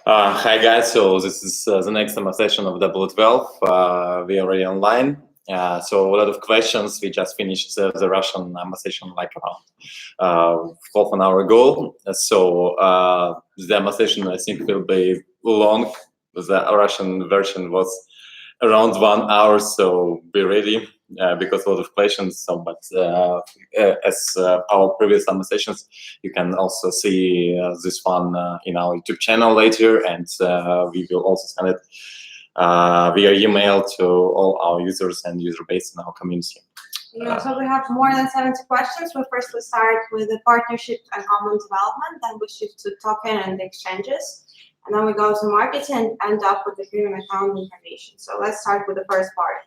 Hi guys, so this is the next summer session of W12. We are already online. So a lot of questions. We just finished the Russian session like around half an hour ago. So the session I think will be long. The Russian version was around 1 hour, so be ready because a lot of questions. So, but as our previous sessions, you can also see this one in our YouTube channel later, and we will also send it via email to all our users and user base in our community. Yeah, so we have more than 70 questions. We'll firstly start with the partnership and common development, then we shift to token and exchanges. And then we go to marketing and end up with the premium account information. So let's start with the first part.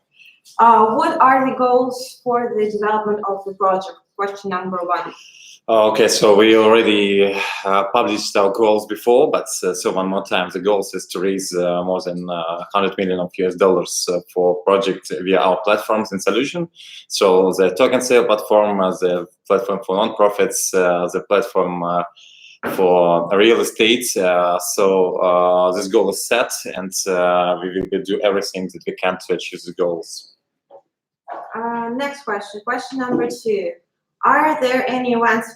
What are the goals for the development of the project? Question number 1. Okay, so we already published our goals before, but so one more time, the goal is to raise more than 100 million of US dollars for project via our platforms and solution. So the token sale platform, the platform for non-profits, the platform for real estate. So this goal is set, and we will do everything that we can to achieve the goals. Next question. Question number 2. Are there any events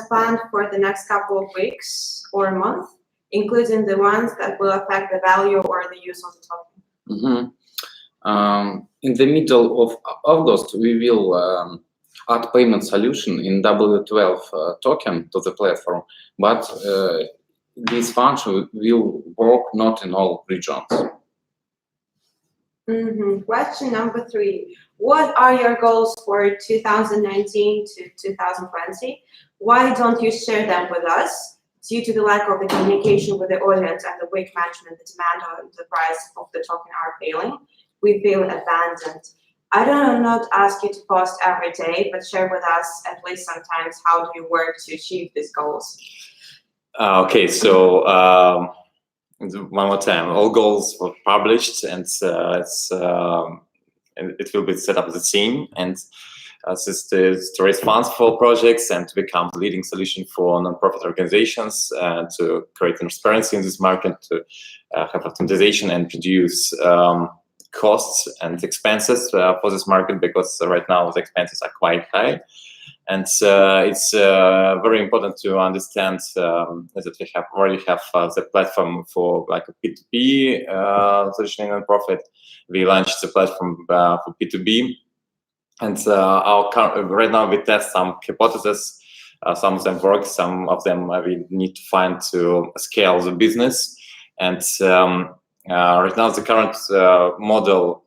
planned for the next couple of weeks or a month, including the ones that will affect the value or the use of the token? In the middle of August, we will add payment solution in W12 token to the platform, but this function will work not in all regions. Question number 3. What are your goals for 2019 to 2020? Why don't you share them with us? Due to the lack of the communication with the audience and the weak management, the demand on the price of the token are failing. We feel abandoned. I do not ask you to post every day, but share with us at least sometimes how do you work to achieve these goals? Okay, so one more time, all goals were published, and it will be set up as a team, and to raise funds for projects and to become the leading solution for non-profit organizations, to create transparency in this market, to have optimization and reduce costs and expenses for this market, because right now the expenses are quite high. And it's very important to understand that we already have the platform for like a P2P solution in non-profit. We launched the platform for P2B, and right now we test some hypotheses. Some of them work, some of them we need to find to scale the business. And right now the current model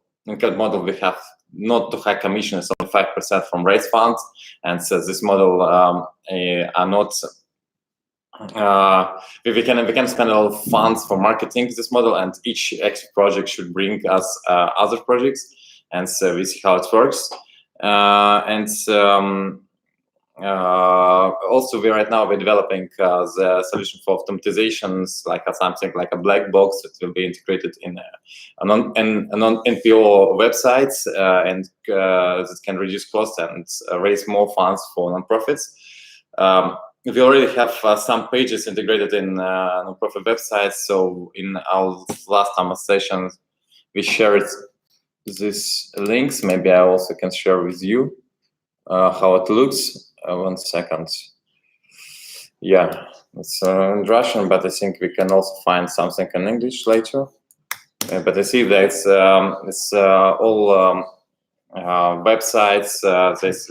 we have not too high commissions, only 5% from raised funds, and so this model are not. We can spend all funds for marketing this model, and each extra project should bring us other projects, and so we see how it works. Also, we're developing the solution for automatizations, like something like a black box that will be integrated in a non-NPO websites, and that can reduce costs and raise more funds for nonprofits. We already have some pages integrated in nonprofit websites. So in our last session, we shared these links. Maybe I also can share with you how it looks. 1 second. Yeah, it's in Russian, but I think we can also find something in English later. But I see that it's all websites.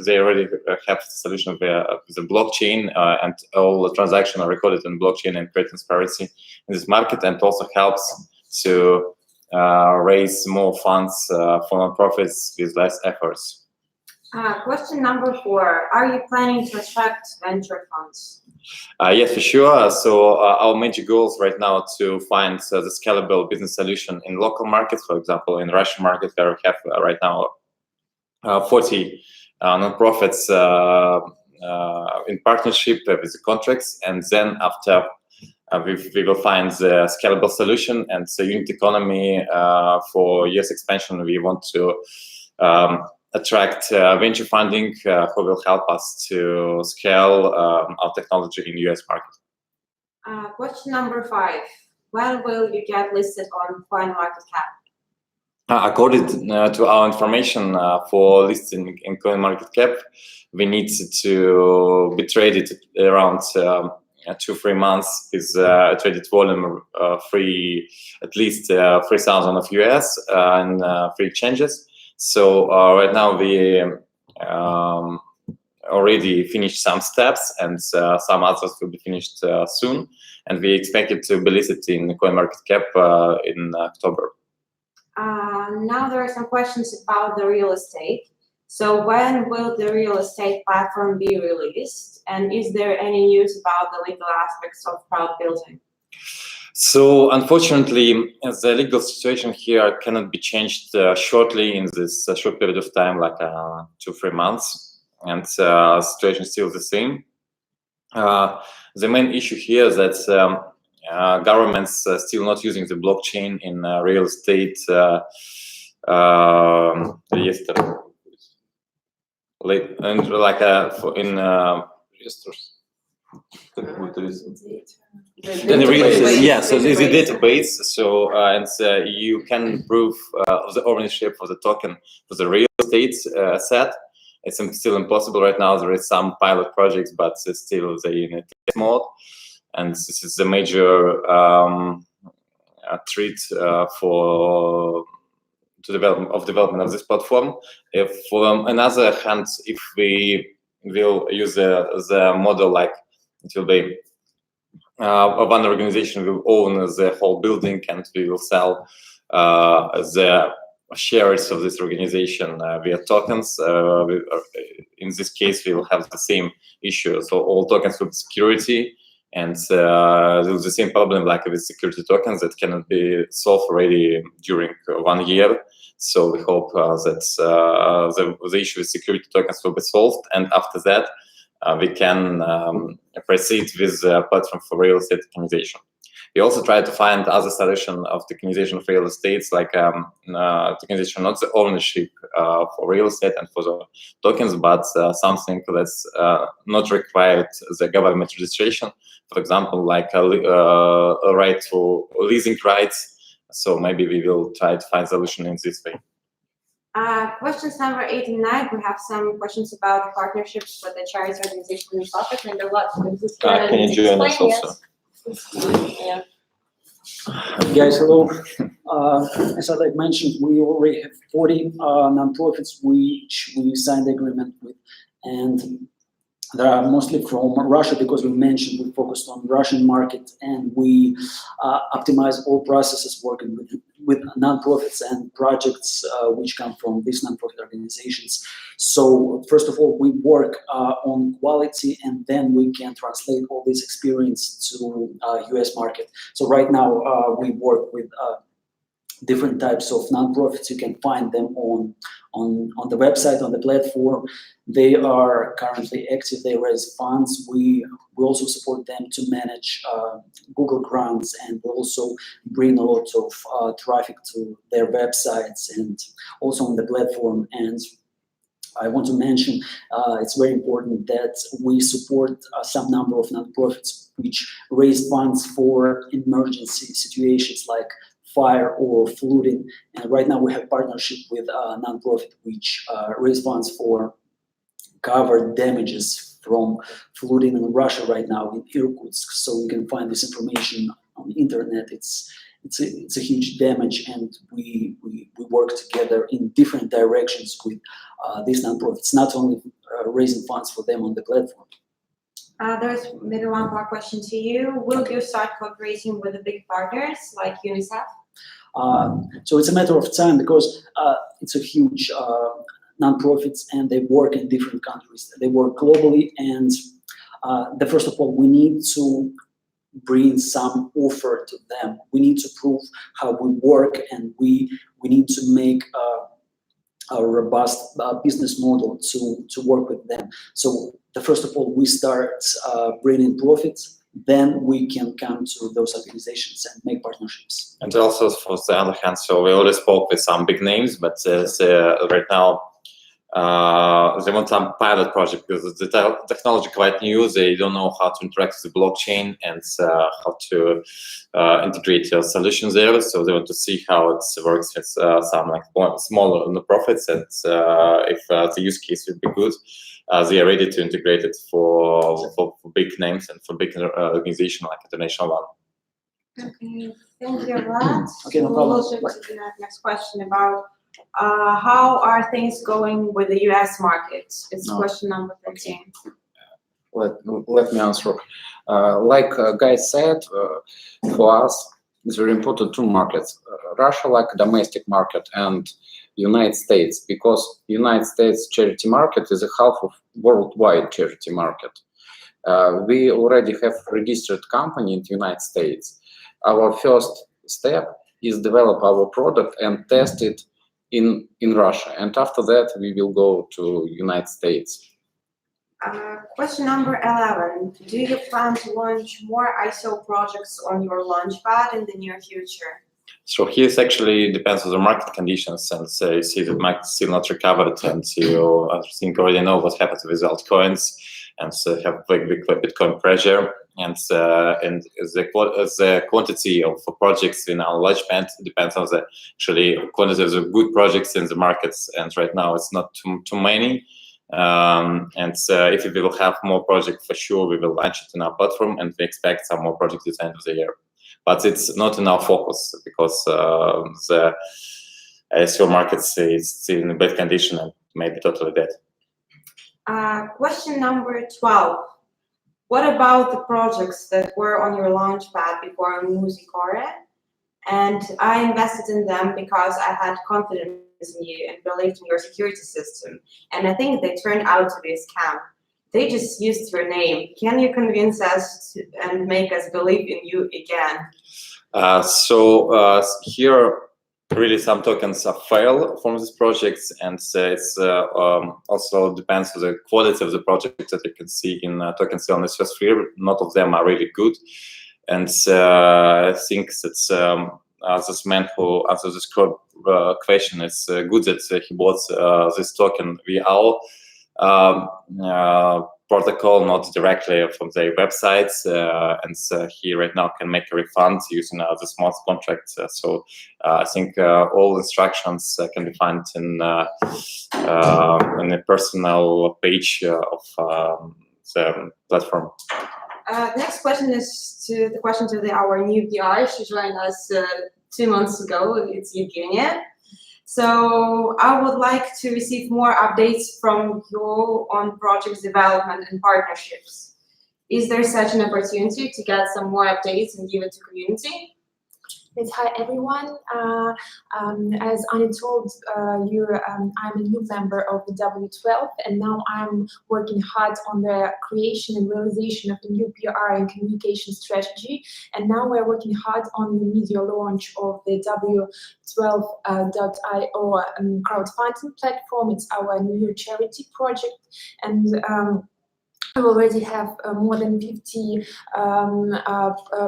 They already have the solution via the blockchain, and all the transactions are recorded in blockchain and create transparency in this market, and also helps to raise more funds for nonprofits with less efforts. Question number 4. Are you planning to attract venture funds? Yes, for sure. So our major goals right now to find the scalable business solution in local markets. For example, in Russian market, where we have right now 40 nonprofits in partnership with the contracts, and then after we will find the scalable solution and the unit economy for US expansion. We want to attract venture funding who will help us to scale our technology in US market. Question number 5. When will you get listed on CoinMarketCap? According to our information for listing in CoinMarketCap, we need to be traded around 2-3 months with traded volume at least 3,000 of US and 3 exchanges. So right now we already finished some steps, and some others will be finished soon. And we expect it to be listed in CoinMarketCap in October. Now there are some questions about the real estate. So when will the real estate platform be released? And is there any news about the legal aspects of crowd building? So unfortunately, the legal situation here cannot be changed shortly in this short period of time, like 2-3 months, and the situation is still the same. The main issue here is that governments still not using the blockchain in real estate. Yesterday, late and like in registers. Yeah, so there's a database. So and you can prove the ownership of the token for the real estate asset. It's still impossible right now. There is some pilot projects, but still they in a test mode. And this is the major threat for development of this platform. If on another hand, if we will use the model like it will be one organization will own the whole building, and we will sell the shares of this organization via tokens. In this case, we will have the same issue. So all tokens with security. And there's the same problem like with security tokens that cannot be solved already during 1 year. So we hope that the issue with security tokens will be solved. And after that, we can proceed with the platform for real estate tokenization. We also try to find other solution of tokenization of real estates, like tokenization, not the ownership for real estate and for the tokens, but something that's not required the government registration. For example, like a right to leasing rights. So maybe we will try to find solution in this way. Questions number 8 and 9. We have some questions about partnerships with the charity organization in topic, and a lot. Can you join us also? Yeah. Guys, hello. As I mentioned, we already have 40 nonprofits which we signed the agreement with, and they are mostly from Russia, because we mentioned we focused on Russian market, and we optimize all processes working with nonprofits and projects which come from these nonprofit organizations. So first of all, we work on quality, and then we can translate all this experience to US market. So right now we work with different types of nonprofits. You can find them on the website, on the platform. They are currently active. They raise funds. We also support them to manage Google grants, and we also bring a lot of traffic to their websites and also on the platform. And I want to mention it's very important that we support some number of nonprofits which raise funds for emergency situations like fire or flooding. And right now we have partnership with a nonprofit which raise funds for covered damages from flooding in Russia right now in Irkutsk. So we can find this information on the internet. It's a huge damage, and we work together in different directions with these nonprofits, not only raising funds for them on the platform. There's maybe one more question to you. Will you start cooperating with the big partners like UNICEF? So it's a matter of time, because it's a huge nonprofits, and they work in different countries. They work globally, and first of all, we need to bring some offer to them. We need to prove how we work, and we need to make a robust business model to work with them. So first of all, we start bringing profits, then we can come to those organizations and make partnerships. And also, for the other hand, so we already spoke with some big names, but right now they want some pilot project because the technology quite new. They don't know how to interact with the blockchain and how to integrate your solutions there. So they want to see how it works with some like smaller non-profits, and if the use case will be good, they are ready to integrate it for big names and for big organization like international one. Okay, thank you a lot. Okay, no So problem. we'll shift to the next question about how are things going with the US market? It's No. question number 13. Let me answer. Like Guy said, for us, it's very important two markets. Russia like domestic market and United States, because United States charity market is a half of worldwide charity market. We already have registered company in the United States. Our first step is develop our product and test it in Russia, and after that we will go to United States. Question number 11. Do you plan to launch more ISO projects on your launchpad in the near future? So here it actually depends on the market conditions, and you see the market still not recovered, and you I think already know what happens with altcoins, and have big Bitcoin pressure, and the quantity of projects in our launchpad depends on the actually quantity of the good projects in the markets, and right now it's not too many. If we will have more projects, for sure we will launch it in our platform, and we expect some more projects at the end of the year. But it's not in our focus because the ISO markets is still in a bad condition and maybe totally dead. Question number 12. What about the projects that were on your launchpad before Musicore? And I invested in them because I had confidence in you and believed in your security system. And I think they turned out to be a scam. They just used your name. Can you convince us and make us believe in you again? Here, really, some tokens are fail from these projects, and it's also depends on the quality of the project that you can see in token sale on the first free. Not of them are really good, and I think that this man who answered this question, it's good that he bought this token via our protocol, not directly from their websites, and he right now can make a refund using the smart contract. I think all instructions can be found in a personal page of the platform. Next question is the question to our new PR. She joined us 2 months ago. It's Evgenia. So I would like to receive more updates from you on project development and partnerships. Is there such an opportunity to get some more updates and give it to community? Yes, hi everyone. As Anya told you, I'm a new member of the W12, and now I'm working hard on the creation and realization of the new PR and communication strategy. And now we're working hard on the media launch of the W12.io crowdfunding platform. It's our new charity project, and we already have more than 50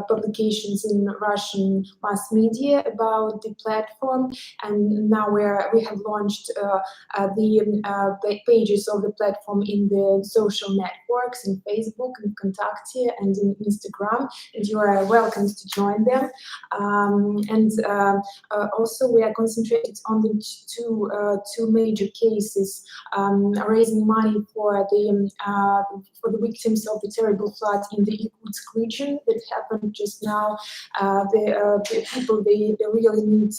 publications in Russian mass media about the platform, and now we have launched the pages of the platform in the social networks, in Facebook, in Kontakte, and in Instagram, and you are welcome to join them. Also we are concentrated on the two major cases, raising money for the victims of the terrible flood in the Irkutsk region that happened just now. The people, they really need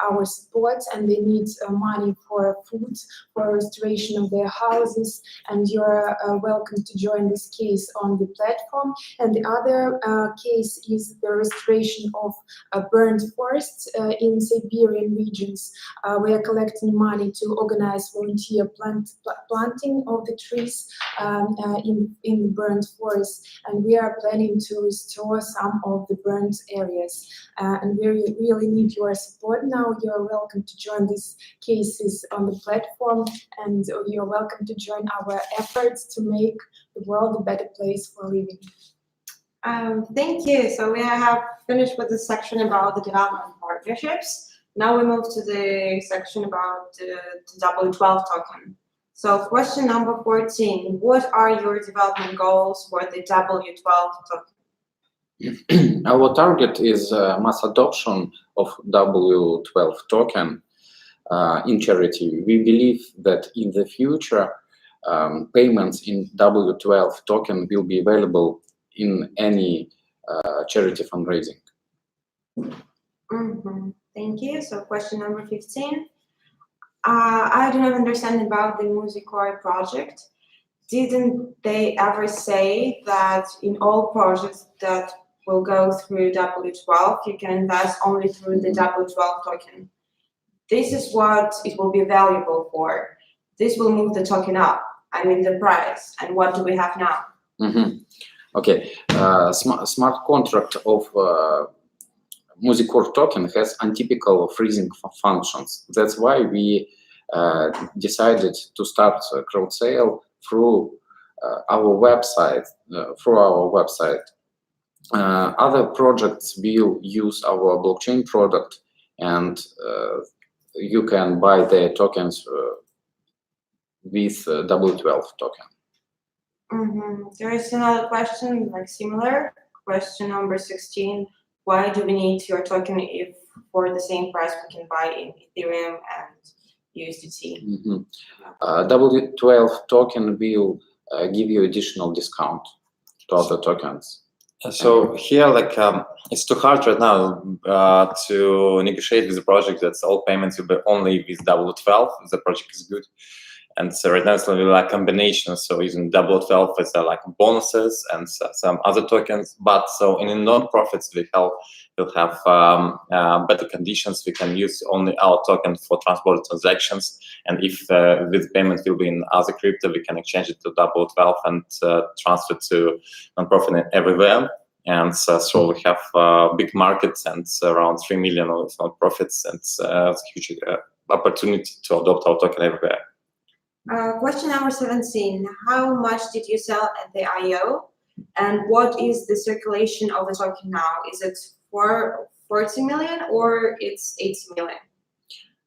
our support, and they need money for food, for restoration of their houses, and you're welcome to join this case on the platform. And the other case is the restoration of burned forests in Siberian regions. We are collecting money to organize volunteer planting of the trees in the burned forest, and we are planning to restore some of the burned areas. And we really need your support now. You're welcome to join these cases on the platform, and you're welcome to join our efforts to make the world a better place for living. Thank you. So we have finished with the section about the development partnerships. Now we move to the section about the W12 token. So question number 14, what are your development goals for the W12 token? Our target is mass adoption of W12 token in charity. We believe that in the future, payments in W12 token will be available in any charity fundraising. Thank you. So question number 15. I do not understand about the MusiCore project. Didn't they ever say that in all projects that will go through W12, you can invest only through the W12 token? This is what it will be valuable for. This will move the token up, I mean the price. And what do we have now? Okay, smart contract of MusiCore token has untypical freezing functions. That's why we decided to start crowd sale through our website. Other projects will use our blockchain product, and you can buy their tokens with W12 token. There is another question, like similar. Question number 16. Why do we need your token if for the same price we can buy in Ethereum and USDT? W12 token will give you additional discount to other tokens. So here, like, it's too hard right now to negotiate with the project that all payments will be only with W12. The project is good. And so right now it's like a combination. So using W12 as like bonuses and some other tokens. But so in non-profits, we'll have better conditions. We can use only our token for transborder transactions. And if this payment will be in other crypto, we can exchange it to W12 and transfer to non-profit everywhere. And so we have big markets and around 3 million of non-profits, and it's a huge opportunity to adopt our token everywhere. Question number 17. How much did you sell at the IO? And what is the circulation of the token now? Is it 40 million or it's 80 million?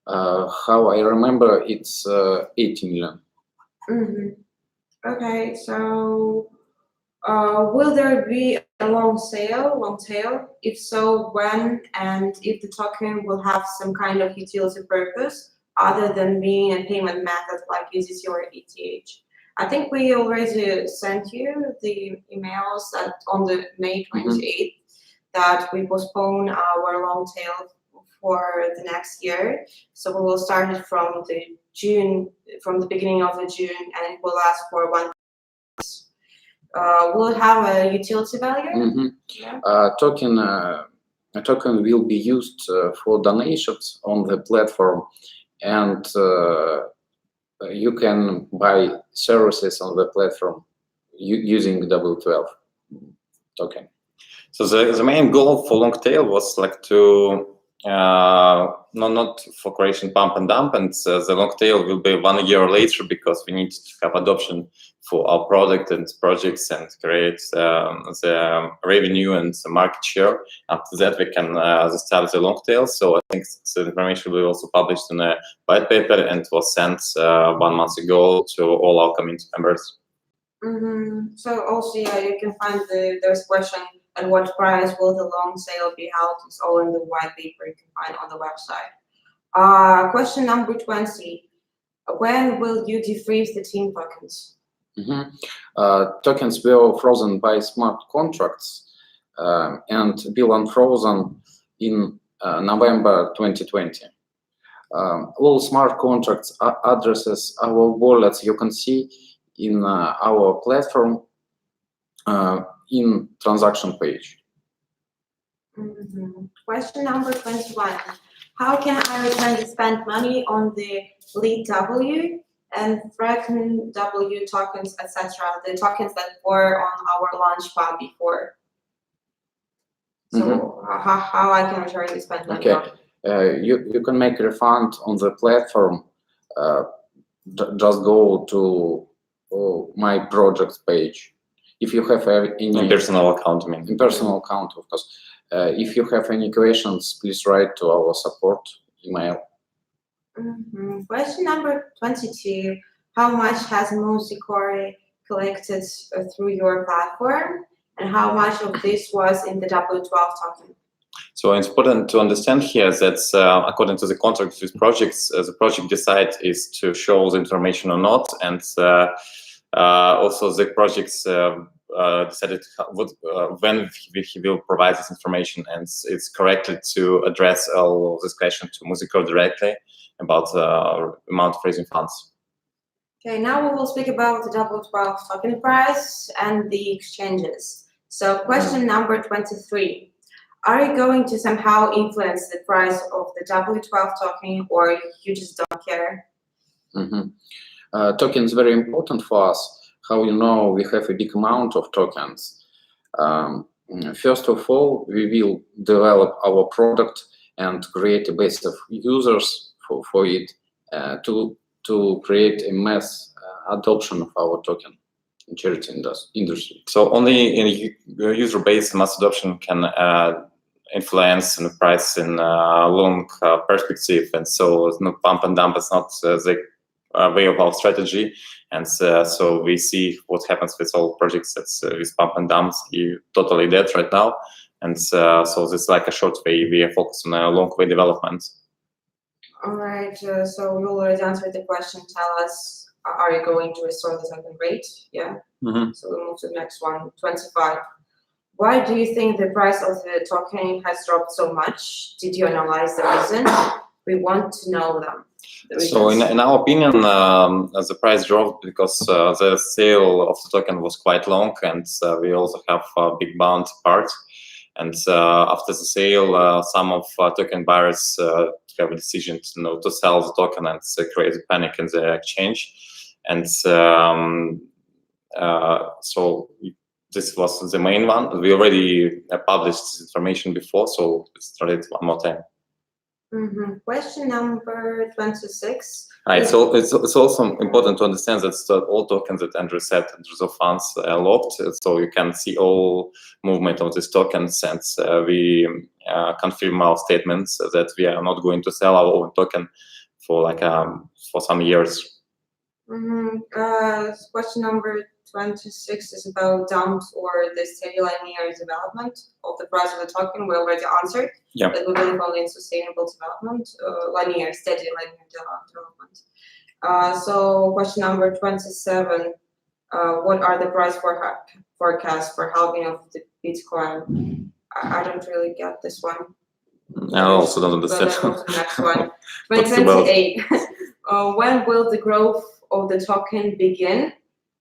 How I remember, it's 80 million. Okay, so will there be a long tail? If so, when, and if the token will have some kind of utility purpose other than being a payment method like USDT or ETH? I think we already sent you the emails that on the May 28th that we postpone our long tail for the next year. So we will start it from the beginning of the June, and it will last for 1 month. Will it have a utility value? Yeah. A token will be used for donations on the platform, and you can buy services on the platform using W12 token. So the main goal for long tail was like to not for creation pump and dump, and the long tail will be 1 year later because we need to have adoption for our product and projects and create the revenue and the market share. After that, we can start the long tail. So I think the information will be also published in a white paper and was sent 1 month ago to all our community members. So also, yeah, you can find there's question at what price will the long sale be held. It's all in the white paper you can find on the website. Question number 20. When will you defreeze the team tokens? Tokens were frozen by smart contracts and will unfrozen in November 2020. All smart contracts addresses our wallets you can see in our platform in transaction page. Question number 21. How can I return the spent money on the Lead W and Threaten W tokens, etc., the tokens that were on our launchpad before? So how I can return the spent money? Okay, you can make a refund on the platform. Just go to my project page. If you have any personal account, in personal account, of course. If you have any questions, please write to our support email. Question number 22. how much has Musicori collected through your platform, and how much of this was in the W12 token? So it's important to understand here that according to the contract with projects, the project decides is to show the information or not, and also the projects decided when he will provide this information, and it's correctly to address all of this question to Musicori directly about amount of raising funds. Okay, now we will speak about the W12 token price and the exchanges. So question number 23. Are you going to somehow influence the price of the W12 token, or you just don't care? Token is very important for us. How you know we have a big amount of tokens? First of all, we will develop our product and create a base of users for it to create a mass adoption of our token in charity industry. So only in user base mass adoption can influence the price in long perspective, and so no pump and dump is not the way of our strategy, and so we see what happens with all projects that's with pump and dumps. You're totally dead right now, and so this is like a short way. We are focused on a long way development. All right, so you already answered the question. Tell us, are you going to restore the token rate? Yeah. So we move to the next one, 25. Why do you think the price of the token has dropped so much? Did you analyze the reason? We want to know them. So in our opinion, the price dropped because the sale of the token was quite long, and we also have a big bound part. And after the sale, some of token buyers have a decision to sell the token, and create panic in the exchange. And so this was the main one. We already published this information before, so let's try it one more time. Question number 26. It's also important to understand that all tokens that Andrew said and reserve funds are locked, so you can see all movement of these tokens, and we confirm our statements that we are not going to sell our own token for for some years. Question number 26 is about dumps or the steady linear development of the price of the token. We already answered. Yeah. That we believe only in sustainable development, steady linear development. So question number 27, what are the price forecasts for halving of the Bitcoin? I don't really get this one. I also don't understand. Let's go to the next one. What's it about? 28. When will the growth of the token begin?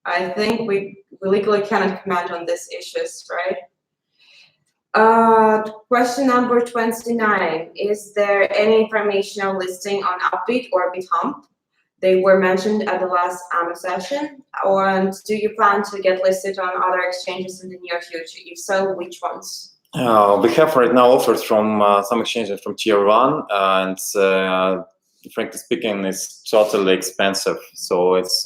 I think we legally cannot comment on these issues, right? Question number 29. Is there any information or listing on Upbeat or BitHump? They were mentioned at the last AMA session. And do you plan to get listed on other exchanges in the near future? If so, which ones? We have right now offers from some exchanges from tier 1, and frankly speaking, it's totally expensive. So it's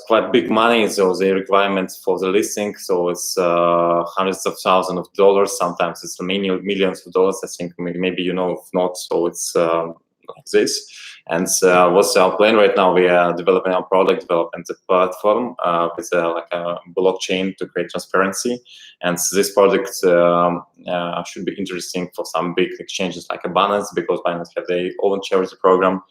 quite big money, so the requirements for the listing, so it's hundreds of thousands of dollars, sometimes it's millions of dollars. I think maybe you know, if not, so it's like this. And what's our plan right now? We are developing our product, developing the platform with like a blockchain to create transparency. And this product should be interesting for some big exchanges like Binance, because Binance have their own charity program.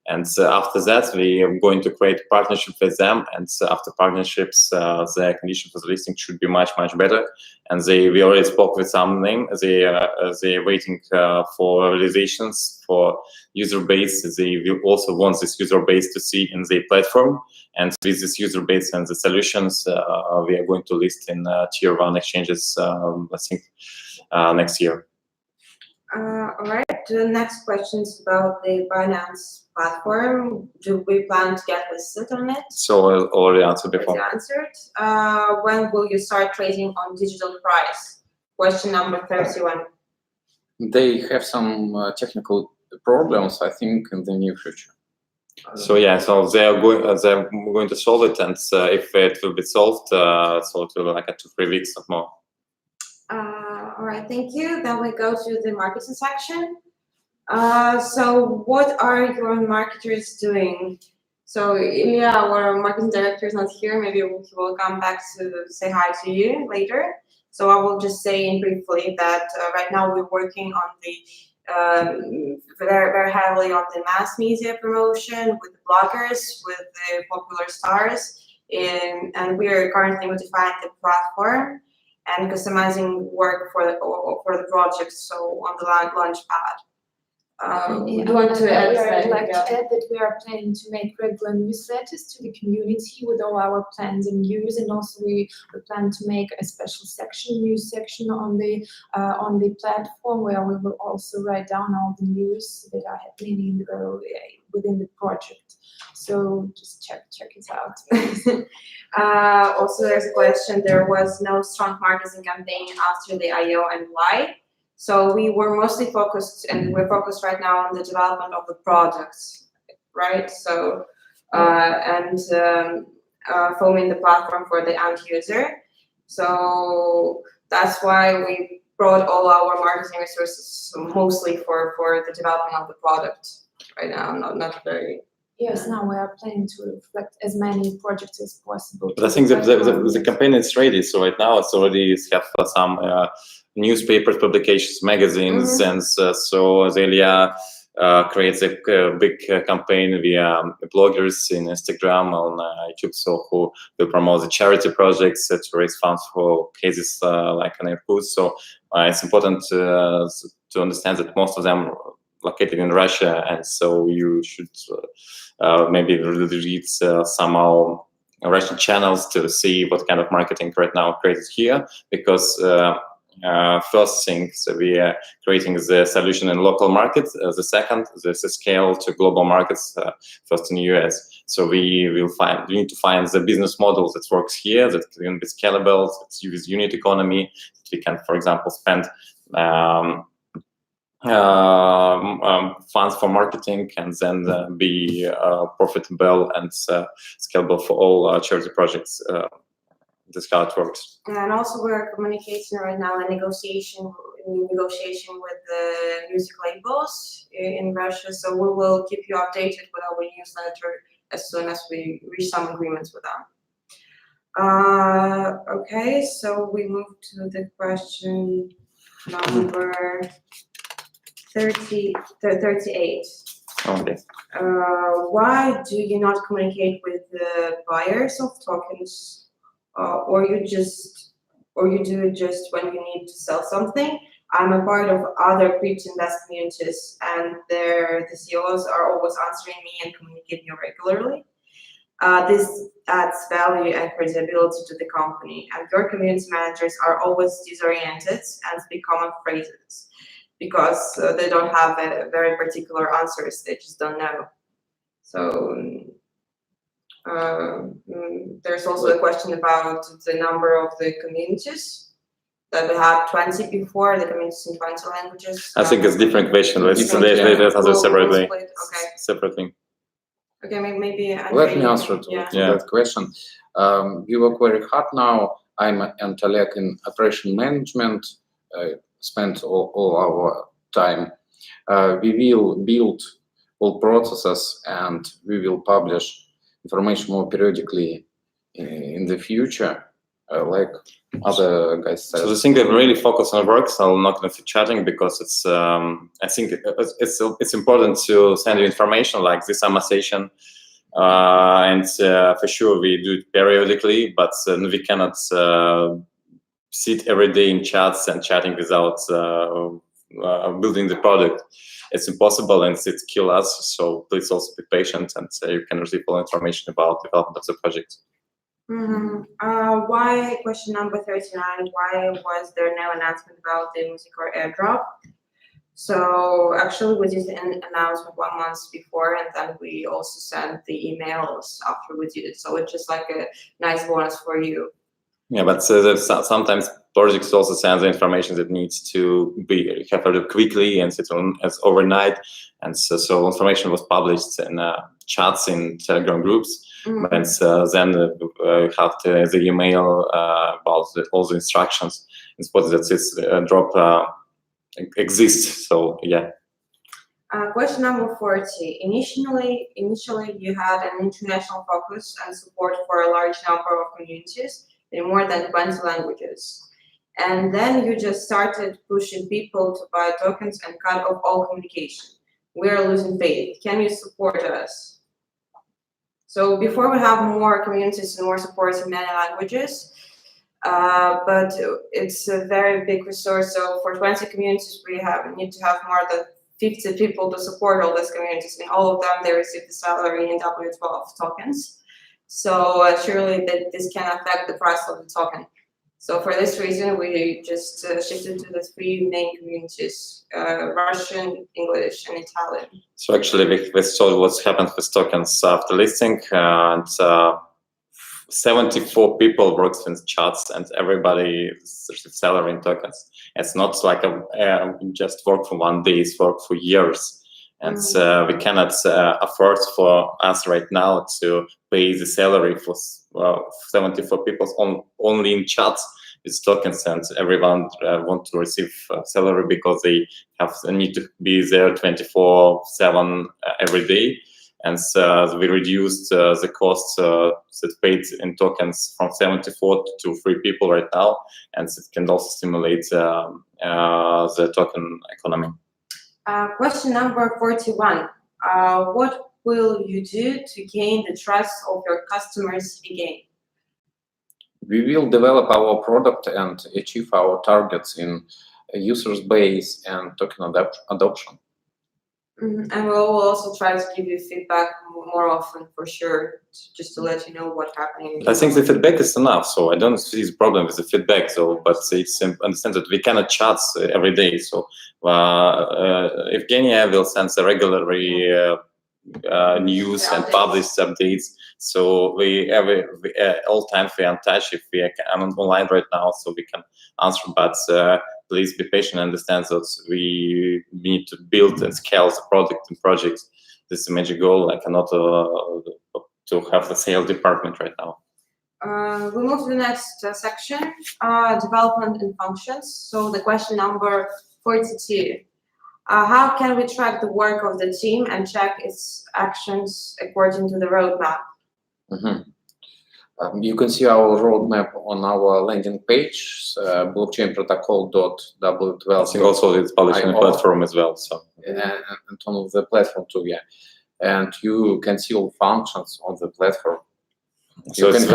And after that, we are going to create partnership with them. And after partnerships, the condition for the listing should be much, much better. And we already spoke with some name. They're waiting for realizations for user base. They will also want this user base to see in the platform. And with this user base and the solutions, we are going to list in tier 1 exchanges, I think, next year. All right. The next question is about the Binance platform. Do we plan to get listed on it? So I already answered before. Already answered. When will you start trading on digital price? Question number 31. They have some technical problems, I think, in the near future. So yeah, so they're going to solve it, and if it will be solved, so it will be like 2-3 weeks or more. All right, thank you. Then we go to the marketing section. So what are your marketers doing? So Ilya, our marketing director, is not here. Maybe he will come back to say hi to you later. So I will just say briefly that right now we're working on the very heavily on the mass media promotion with bloggers, with the popular stars, and we are currently modifying the platform and customizing work for the project. So on the launch pad. Do you want to add? I'd like to add that we are planning to make regular newsletters to the community with all our plans and news, and also we plan to make a special news section on the platform where we will also write down all the news that are happening within the project. So just check it out. Also, there's a question. There was no strong marketing campaign after the IO, and why? So we were mostly focused, and we're focused right now on the development of the products, right? So foaming the platform for the end user. So that's why we brought all our marketing resources mostly for the development of the product right now. Not very. Yes, now we are planning to reflect as many projects as possible. But I think the campaign is ready. So right now it's already have some newspapers, publications, magazines, and so Zelia creates a big campaign via bloggers in Instagram, on YouTube, so who will promote the charity projects to raise funds for cases like an Irkutsk. So it's important to understand that most of them are located in Russia, and so you should maybe read somehow Russian channels to see what kind of marketing right now created here, because first thing, so we are creating the solution in local markets. The second, there's a scale to global markets, first in the US. So we need to find the business model that works here, that can be scalable, that uses unit economy, that we can, for example, spend funds for marketing and then be profitable and scalable for all charity projects. This is how it works. And also we're communicating right now in negotiation with the music labels in Russia. So we will keep you updated with our newsletter as soon as we reach some agreements with them. Okay, so we move to the question number 38. Okay. Why do you not communicate with the buyers of tokens? Or you do it just when you need to sell something? I'm a part of other crypto invest communities, and the CEOs are always answering me and communicating regularly. This adds value and credibility to the company, and your community managers are always disoriented and speak common phrases because they don't have very particular answers. They just don't know. So. There's also a question about the number of the communities, that we had 20 before, the communities in 20 languages. I think it's different question. Let's answer separately. Okay. Separately. Okay, maybe. Let me answer to that question. We work very hard now. I'm and Oleg in operation management. Spent all our time. We will build all processes and we will publish information more periodically in the future, like other guys said. So the thing that really focus on works, I'm not going to be chatting because it's. I think it's important to send you information like this conversation, and for sure we do it periodically, but we cannot sit every day in chats and chatting without building the product. It's impossible and it kills us. So please also be patient and you can receive all information about development of the project. Why, question number 39, why was there no announcement about the Musicore airdrop? So actually we did an announcement 1 month before, and then we also sent the emails after we did it. So it's just like a nice bonus for you. Yeah, but sometimes projects also send the information that needs to be covered quickly and it's overnight. And so information was published in chats in Telegram groups. And then have the email about all the instructions. It's important that this drop exists. So yeah. Question number 40. Initially, you had an international focus and support for a large number of communities in more than 20 languages. And then you just started pushing people to buy tokens and cut off all communication. We are losing faith. Can you support us? So before we have more communities and more supports in many languages, but it's a very big resource. So for 20 communities, we need to have more than 50 people to support all these communities, and all of them, they receive the salary in W12 tokens. So surely this can affect the price of the token. So for this reason, we just shifted to the three main communities, Russian, English, and Italian. So actually, we saw what happened with tokens after listing, and 74 people works in chats, and everybody receives salary in tokens. It's not like just work for one day; it's work for years, and we cannot afford for us right now to pay the salary for 74 people only in chats with tokens, and everyone want to receive salary because they need to be there 24/7 every day. And we reduced the cost that's paid in tokens from 74 to 3 people right now, and it can also stimulate the token economy. Question number 41. What will you do to gain the trust of your customers again? We will develop our product and achieve our targets in users base and token adoption. And we'll also try to give you feedback more often, for sure, just to let you know what's happening. I think the feedback is enough, so I don't see this problem with the feedback. So, but it's understand that we cannot chat every day. So, Evgenia will send the regularly news and publish updates. So we all time we are in touch. If we are online right now, so we can answer. But please be patient and understand that we need to build and scale the product and projects. This is a major goal. I cannot to have the sales department right now. We move to the next section, development and functions. So the question number 42. How can we track the work of the team and check its actions according to the roadmap? You can see our roadmap on our landing page, blockchainprotocol.w12. I think also it's published on the platform as well. So and on the platform too, yeah. And you can see all functions on the platform. So it's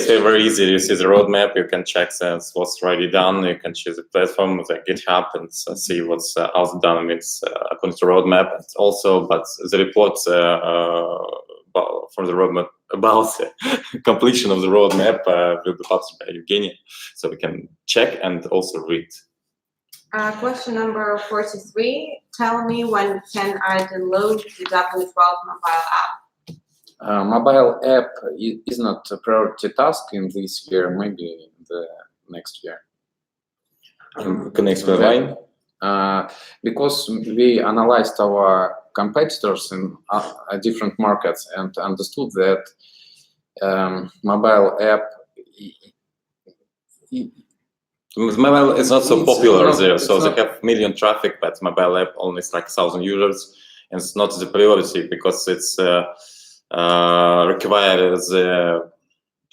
very easy. You see the roadmap. You can check what's already done. You can choose the platform, the GitHub, and see what's also done. It's according to the roadmap. And also, but the reports from the roadmap about the completion of the roadmap will be published by Evgenia, so we can check and also read. Question number 43. Tell me, when can I download the W12 mobile app? Mobile app is not a priority task in this year, maybe in the next year. Can you explain why? Because we analyzed our competitors in different markets and understood that mobile app mobile is not so popular there, so they have million traffic, but mobile app only is like 1,000 users, and it's not the priority because it's requires a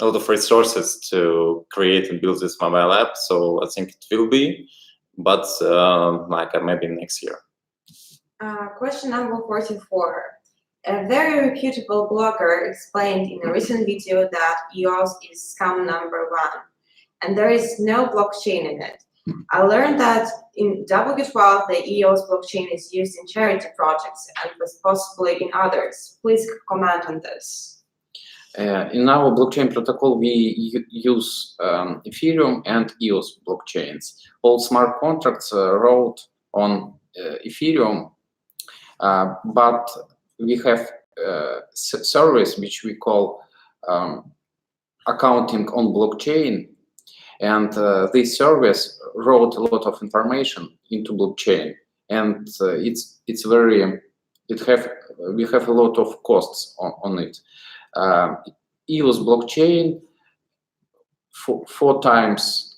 lot of resources to create and build this mobile app. So I think it will be, but like maybe next year. Question number 44. A very reputable blogger explained in a recent video that EOS is scam number 1, and there is no blockchain in it. I learned that in W12, the EOS blockchain is used in charity projects and possibly in others. Please comment on this. In our blockchain protocol, we use Ethereum and EOS blockchains. All smart contracts wrote on Ethereum, but we have service which we call accounting on blockchain, and this service wrote a lot of information into blockchain, and we have a lot of costs on it. EOS blockchain 4 times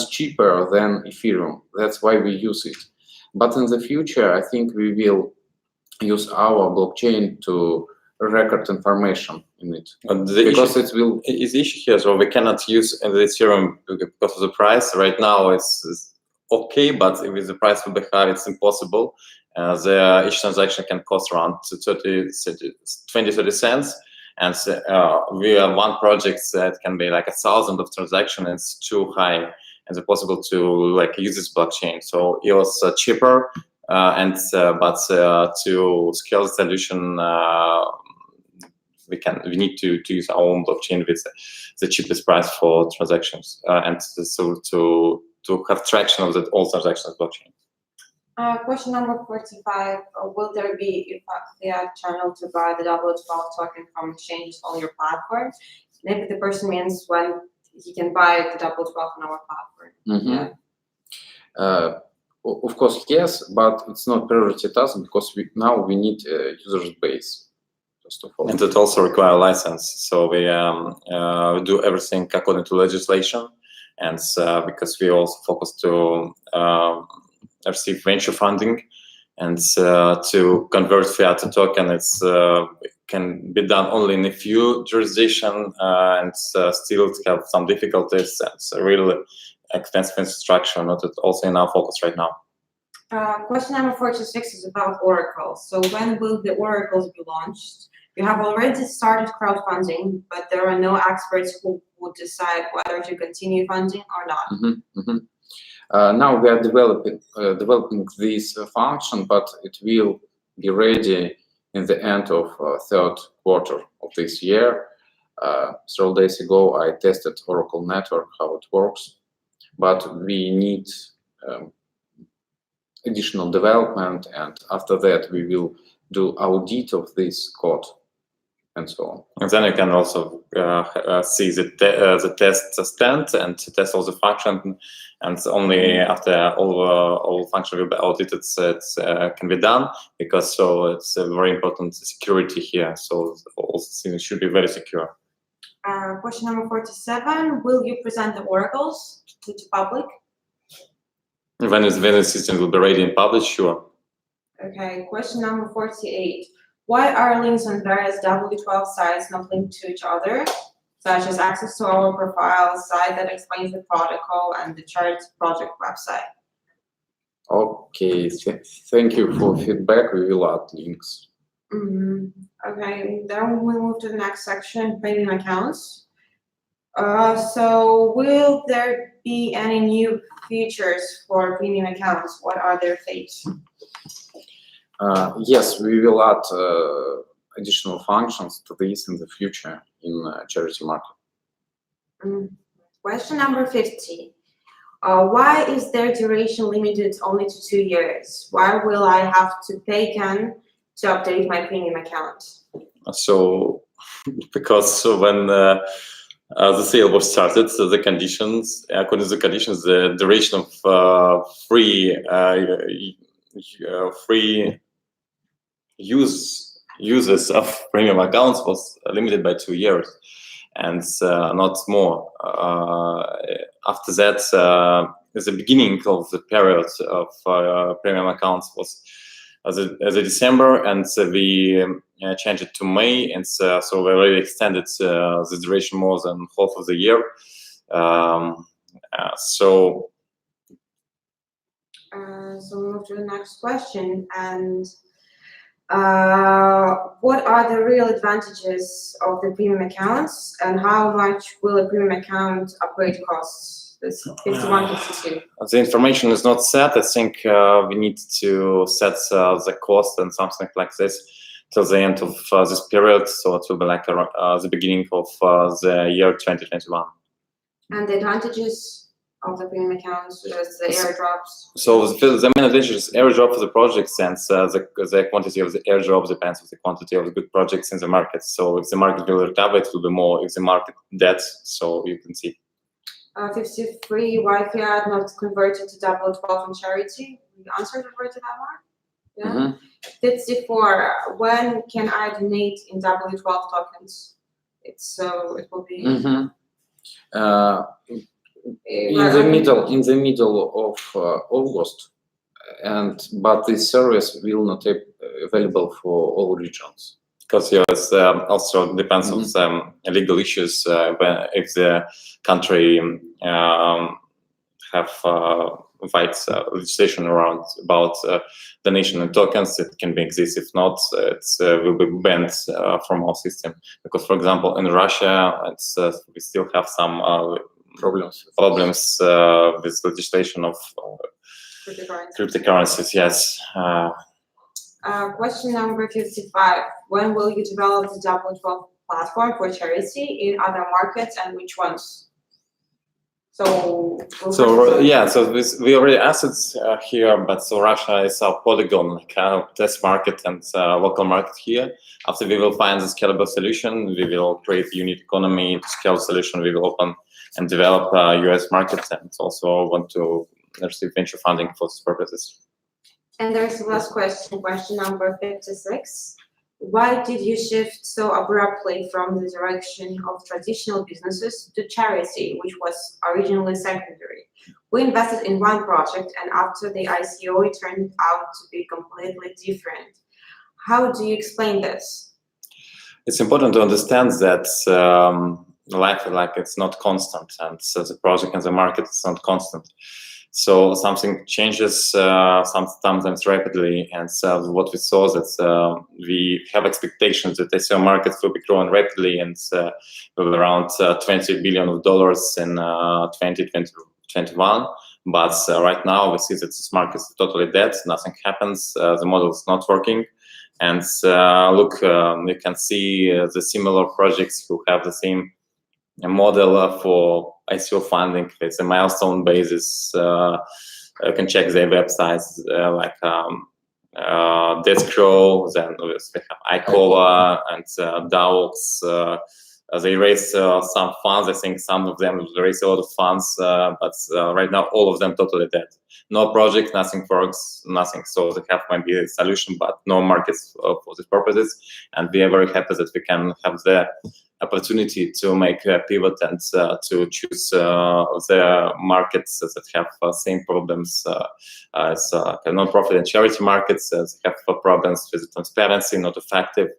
cheaper than Ethereum. That's why we use it. But in the future, I think we will use our blockchain to record information in it, The because issue it will. is the issue here, so we cannot use the Ethereum because of the price. Right now it's okay, but if the price will be high, it's impossible. Each transaction can cost around 20-30 cents. And we have one project that can be like 1,000 of transactions. It's too high, and it's possible to like use this blockchain. So it was cheaper, but to scale the solution, we need to use our own blockchain with the cheapest price for transactions, and so to have traction of all transactions blockchain. Question number 45, will there be a fiat channel to buy the W12 token from exchanges on your platform? Maybe the person means when he can buy the W12 on our platform. Mhm. Yeah. Of course, yes, but it's not priority task, because now we need a user base, first of all. And it also requires a license. So we do everything according to legislation, and because we also focus to receive venture funding, and to convert fiat to token, it's can be done only in a few jurisdictions, and still have some difficulties. It's a really expensive infrastructure, not also in our focus right now. Question number 46 is about oracles. So when will the oracles be launched? You have already started crowdfunding, but there are no experts who would decide whether to continue funding or not. Now we are developing this function, but it will be ready in the end of third quarter of this year. Several days ago, I tested Oracle Network, how it works, but we need additional development, and after that we will do audit of this code and so on. And then you can also see the test stand and test all the function, and only after all function will be audited it can be done, because so it's a very important security here. So all things should be very secure. Question number 47, will you present the oracles to the public? When the system will be ready and published, sure. Okay, question number 48. Why are links on various W12 sites not linked to each other, such as access to our profile, site that explains the protocol, and the chart project website? Okay, thank you for feedback. We will add links. Okay, then we move to the next section, premium accounts. So will there be any new features for premium accounts? What are their fates? Yes, we will add additional functions to this in the future in charity market. Question number 50. Why is their duration limited only to 2 years? Why will I have to pay Ken to update my premium account? So, because when the sale was started, so the conditions, according to the conditions, the duration of free uses of premium accounts was limited by 2 years, and not more. After that, the beginning of the period of premium accounts was as a December, and we changed it to May, and so we already extended the duration more than half of the year. So we move to the next question, and what are the real advantages of the premium accounts, and how much will a premium account upgrade cost? This 51, 52. The information is not set. I think we need to set the cost and something like this till the end of this period. So it will be like the beginning of the year 2021. And the advantages of the premium accounts, the airdrops? So the main advantage is airdrop for the projects, and the quantity of the airdrop depends on the quantity of the good projects in the market. So if the market will recover, it will be more. If the market dead, so you can see. 53, why fiat not converted to W12 in charity? We answered already to that one. Yeah. 54, when can I donate in W12 tokens? It will be in the middle of August. but this service will not be available for all regions. Because yes, also depends on some legal issues. If the country have fights legislation around about donation in tokens, it can be exist. If not, it will be banned from our system. Because, for example, in Russia, it's we still have some problems with legislation of cryptocurrencies. Yes. Question number 55. When will you develop the W12 platform for charity in other markets, and which ones? So we already assets here, but so Russia is our Polygon, like test market and local market here. After we will find the scalable solution, we will create a unit economy scale solution. We will open and develop US market, and also want to receive venture funding for these purposes. And there's the last question, question number 56. Why did you shift so abruptly from the direction of traditional businesses to charity, which was originally secondary? We invested in one project, and after the ICO, it turned out to be completely different. How do you explain this? It's important to understand that life, like, it's not constant, and so the project and the market is not constant. So something changes sometimes rapidly, and so what we saw that we have expectations that the ICO market will be growing rapidly, and around $20 billion in 2021. But right now we see that this market is totally dead. Nothing happens. The model is not working. And look, you can see the similar projects who have the same model for ICO funding. It's a milestone basis. You can check their websites like Descrow, then we have iCola and DAOX. They raise some funds. I think some of them raise a lot of funds, but right now all of them totally dead. No project, nothing works, nothing. So they have maybe a solution, but no markets for these purposes. And we are very happy that we can have the opportunity to make a pivot and to choose the markets that have same problems as non-profit and charity markets. They have problems with transparency, not effective,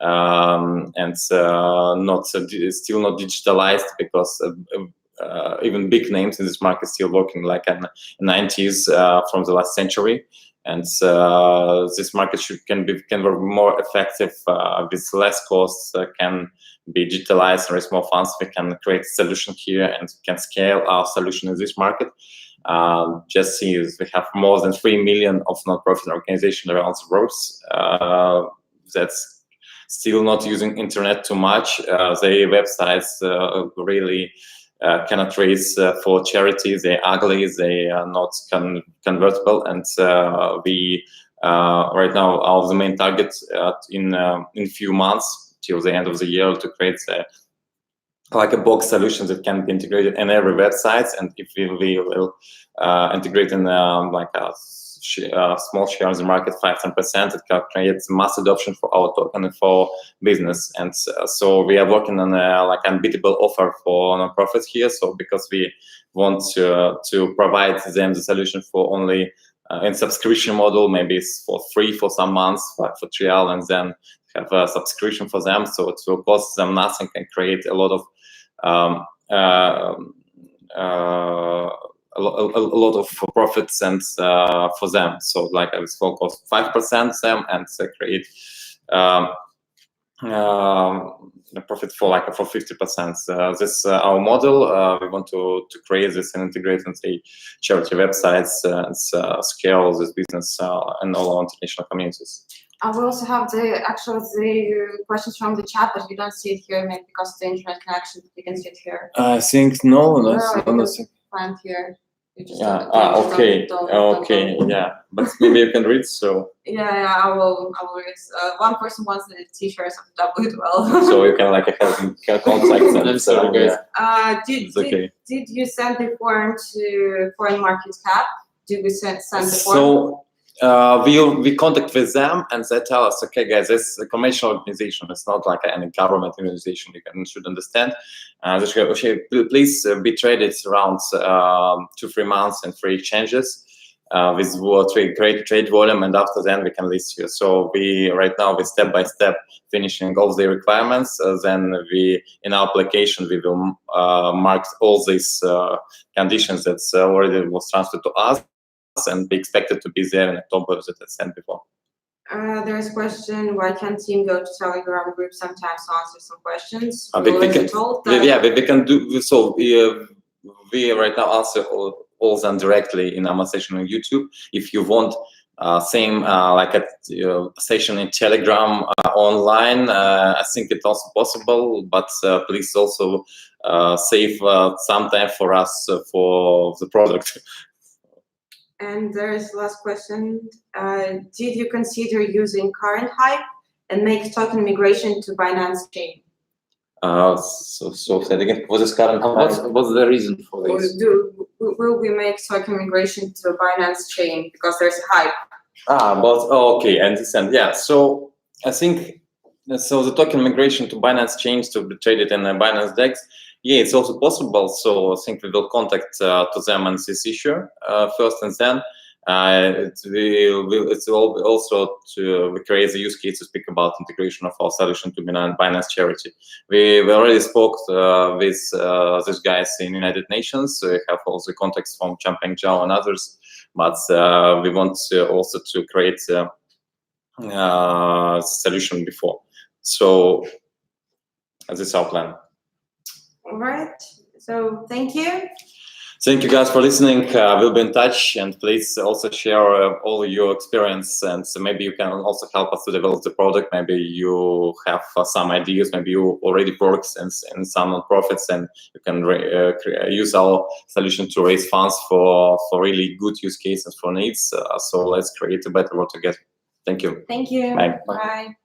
and still not digitalized, because even big names in this market still working like in the 90s from the last century. And this market can work more effective with less costs, can be digitalized and raise more funds. We can create a solution here and can scale our solution in this market. Just see, we have more than 3 million of non-profit organizations around the world that's still not using internet too much. Their websites really cannot raise for charity. They're ugly, they are not convertible, and we right now our main target in few months till the end of the year to create like a box solution that can be integrated in every website. And if we will integrate in like a small share of the market, 5-10%, it can create mass adoption for our token and for business. And so we are working on a like unbeatable offer for nonprofits here. So because we want to provide them the solution for only in subscription model, maybe it's for free for some months, like for trial, and then have a subscription for them. So it will cost them nothing and create a lot of a lot of profits and for them. So like I will cost 5% them and create a profit for like for 50%. This our model. We want to create this and integrate into charity websites and scale this business in all our international communities. We also have the questions from the chat, but we don't see it here, maybe because of the internet connection. We can see it here. I think no, Find here. Yeah. Okay. Yeah. But maybe you can read. So. Yeah. I will read. One person wants the T-shirts of W12. So you can like have contact them. I'm sorry, guys. Did you send the form to Foreign Market Cap? Did we send the form? So we contact with them, and they tell us, okay, guys, this is a commercial organization. It's not like any government organization. You should understand. Please be traded around 2-3 months and free exchanges. with great trade volume, and after then we can list you. So we right now we step by step finishing all the requirements. Then we in our application we will mark all these conditions that's already was transferred to us, and we expect it to be there in October, as I said before. There's a question, why can't team go to Telegram group sometimes to answer some questions? We already can, told that. we can do so. We right now answer all them directly in our session on YouTube. If you want same like a session in Telegram online, I think it's also possible, but please also save some time for us for the product. And there's last question. Did you consider using current hype and make token migration to Binance Chain? So say again, what is current? What's the reason for this? Will we make token migration to Binance Chain because there's a hype? Okay, I understand. Yeah, so I think so the token migration to Binance Chain to be traded in a Binance DEX. Yeah, it's also possible. So I think we will contact to them on this issue first, and then it's also to create the use case to speak about integration of our solution to Binance Charity. We already spoke with these guys in United Nations. So we have also contacts from Changpeng Zhao and others, but we want also to create a solution before. So this is our plan. All right. So thank you. Thank you guys for listening. We'll be in touch, and please also share all your experience, and so maybe you can also help us to develop the product. Maybe you have some ideas, maybe you already work in some non-profits, and you can use our solution to raise funds for really good use cases for needs. So let's create a better world together. Thank you. Thank you. Bye. Bye.